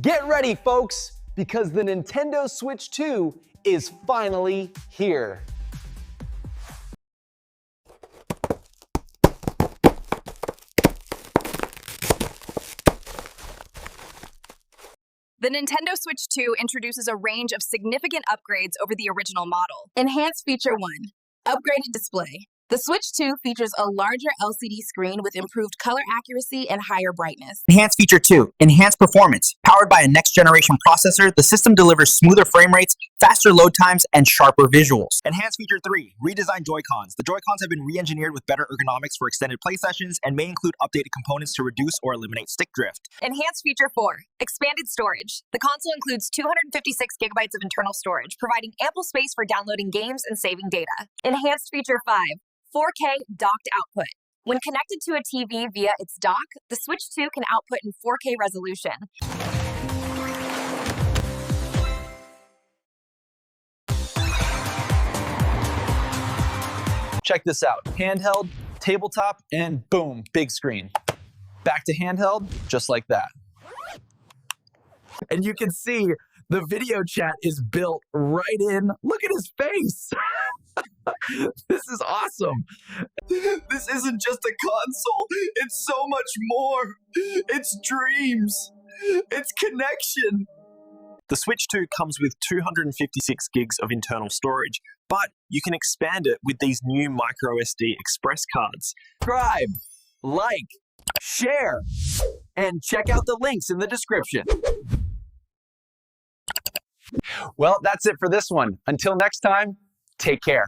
Get ready, folks, because the Nintendo Switch 2 is finally here. The Nintendo Switch 2 introduces a range of significant upgrades over the original model. Enhanced Feature 1. Upgraded display. The Switch 2 features a larger LCD screen with improved color accuracy and higher brightness. Enhanced Feature 2. Enhanced performance. Powered by a next-generation processor, the system delivers smoother frame rates, faster load times, and sharper visuals. Enhanced Feature 3. Redesigned Joy-Cons. The Joy-Cons have been re-engineered with better ergonomics for extended play sessions and may include updated components to reduce or eliminate stick drift. Enhanced Feature 4. Expanded storage. The console includes 256 gigabytes of internal storage, providing ample space for downloading games and saving data. Enhanced Feature 5. 4K docked output. When connected to a TV via its dock, the Switch 2 can output in 4K resolution. Check this out. Handheld, tabletop, and boom, big screen. Back to handheld, just like that. And you can see the video chat is built right in. Look at his face. This is awesome. This isn't just a console. It's so much more. It's dreams. It's connection. The Switch 2 comes with 256 gigs of internal storage, but you can expand it with these new microSD express cards. Subscribe, like, share, and check out the links in the description. Well, that's it for this one. Until next time, take care.